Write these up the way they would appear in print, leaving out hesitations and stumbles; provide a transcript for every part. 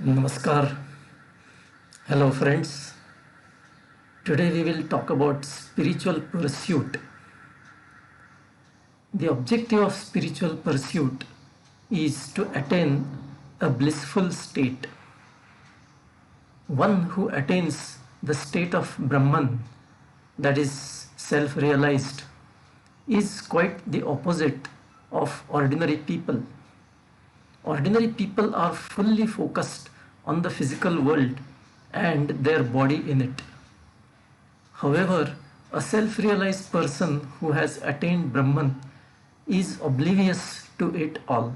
Namaskar. Hello, friends. Today we will talk about spiritual pursuit. The objective of spiritual pursuit is to attain a blissful state. One who attains the state of Brahman, that is self realized, is quite the opposite of ordinary people. Ordinary people are fully focused on the physical world and their body in it. However, a self realized person who has attained Brahman is oblivious to it all.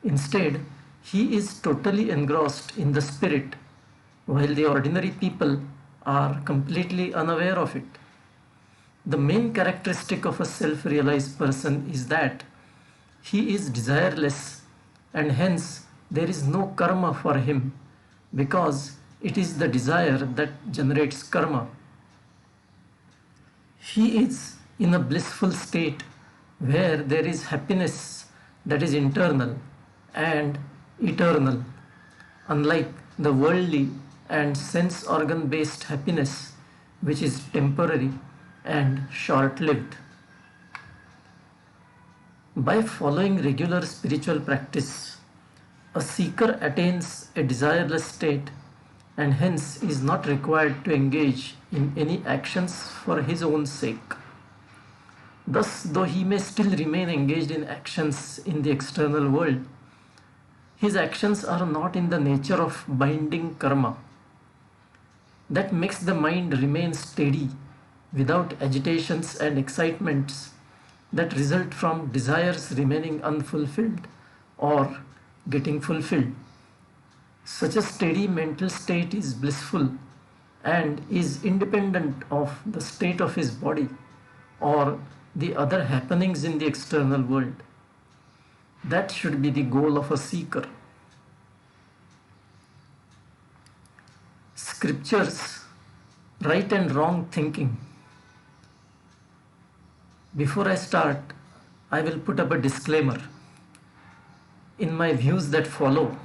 Instead, he is totally engrossed in the spirit, while the ordinary people are completely unaware of it. The main characteristic of a self realized person is that he is desireless, and hence there is no karma for him, because it is the desire that generates karma. He is in a blissful state where there is happiness that is internal and eternal, unlike the worldly and sense organ based happiness, which is temporary and short lived. By following regular spiritual practice, a seeker attains a desireless state and hence is not required to engage in any actions for his own sake. Thus, though he may still remain engaged in actions in the external world, his actions are not in the nature of binding karma. That makes the mind remain steady without agitations and excitements that result from desires remaining unfulfilled or getting fulfilled. Such a steady mental state is blissful and is independent of the state of his body or the other happenings in the external world. That should be the goal of a seeker. Scriptures, right and wrong thinking. Before I start, I will put up a disclaimer. In my views that follow,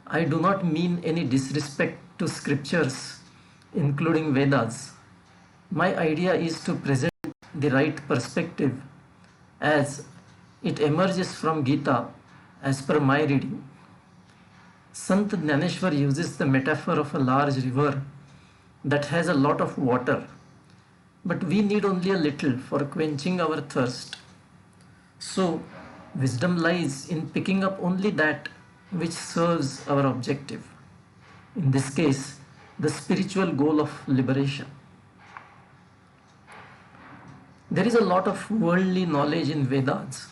I do not mean any disrespect to scriptures, including Vedas. My idea is to present the right perspective as it emerges from Geeta as per my reading. Sant Jnaneshwar uses the metaphor of a large river that has a lot of water, but we need only a little for quenching our thirst. So, wisdom lies in picking up only that which serves our objective. In this case, the spiritual goal of liberation. There is a lot of worldly knowledge in Vedas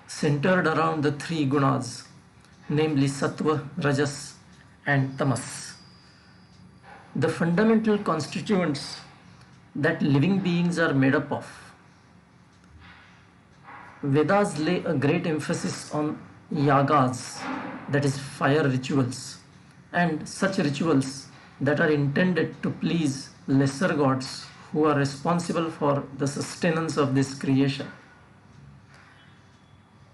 centered around the three gunas, namely sattva, rajas, and tamas. The fundamental constituents that living beings are made up of. Vedas lay a great emphasis on yagas, that is fire rituals, and such rituals that are intended to please lesser gods who are responsible for the sustenance of this creation.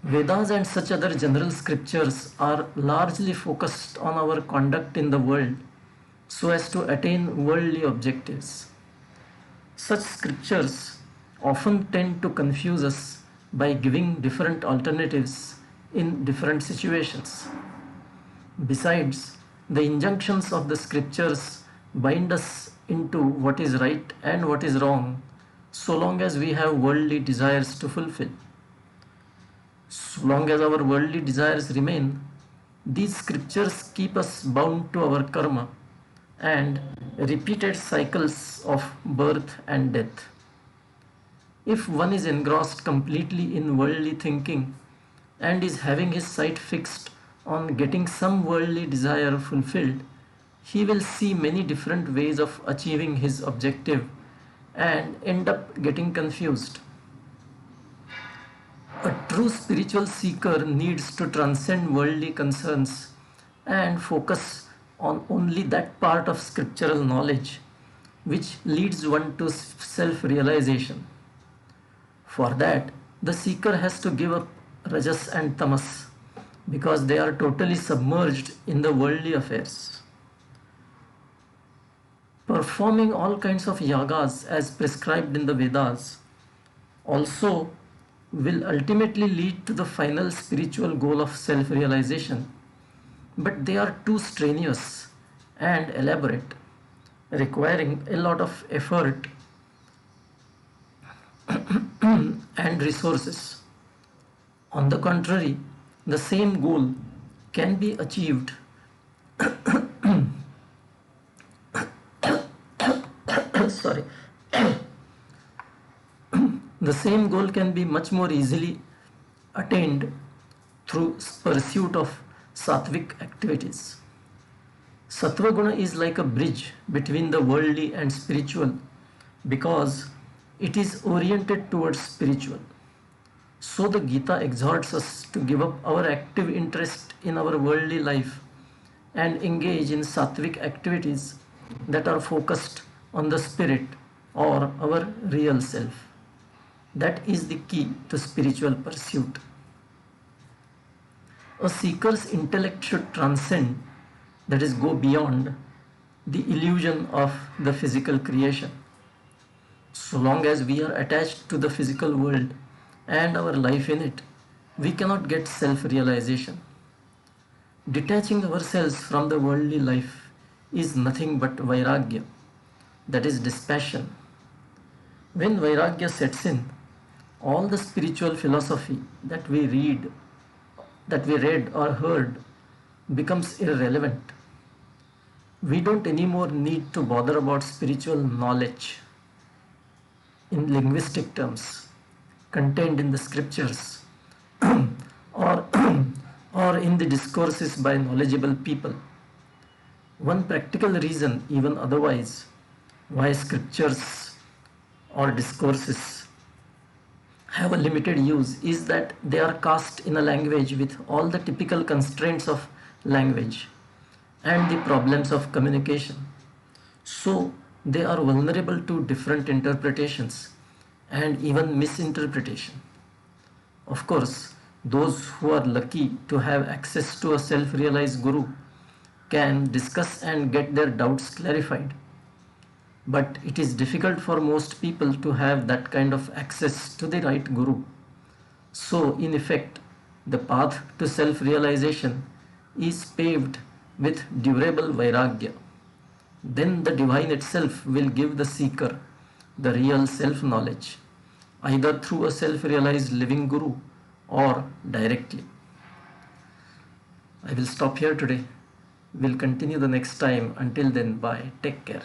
Vedas and such other general scriptures are largely focused on our conduct in the world so as to attain worldly objectives. Such scriptures often tend to confuse us by giving different alternatives in different situations. Besides, the injunctions of the scriptures bind us into what is right and what is wrong, so long as we have worldly desires to fulfill. So long as our worldly desires remain, these scriptures keep us bound to our karma and repeated cycles of birth and death. If one is engrossed completely in worldly thinking and is having his sight fixed on getting some worldly desire fulfilled, he will see many different ways of achieving his objective and end up getting confused. A true spiritual seeker needs to transcend worldly concerns and focus on only that part of scriptural knowledge which leads one to self realization. For that, the seeker has to give up rajas and tamas because they are totally submerged in the worldly affairs. Performing all kinds of yagas as prescribed in the Vedas also will ultimately lead to the final spiritual goal of self realization, but they are too strenuous and elaborate, requiring a lot of effort and resources. On the contrary, the same goal can be achieved sorry the same goal can be much more easily attained through pursuit of sattvic activities. Sattva guna is like a bridge between the worldly and spiritual because it is oriented towards spiritual. So the Gita exhorts us to give up our active interest in our worldly life and engage in sattvic activities that are focused on the spirit or our real self. That is the key to spiritual pursuit. A seeker's intellect should transcend, that is, go beyond the illusion of the physical creation. So long as we are attached to the physical world and our life in it, we cannot get self-realization. Detaching ourselves from the worldly life is nothing but vairagya, that is dispassion. When vairagya sets in, all the spiritual philosophy that we read or heard becomes irrelevant. We don't anymore need to bother about spiritual knowledge in linguistic terms contained in the scriptures or, or in the discourses by knowledgeable people. One practical reason, even otherwise, why scriptures or discourses have a limited use is that they are cast in a language with all the typical constraints of language and the problems of communication. So they are vulnerable to different interpretations and even misinterpretation. Of course, those who are lucky to have access to a self-realized guru can discuss and get their doubts clarified. But it is difficult for most people to have that kind of access to the right guru. So, in effect, the path to self-realization is paved with durable vairagya. Then the divine itself will give the seeker the real self-knowledge, either through a self-realized living guru or directly. I will stop here today. We'll continue the next time. Until then, bye. Take care.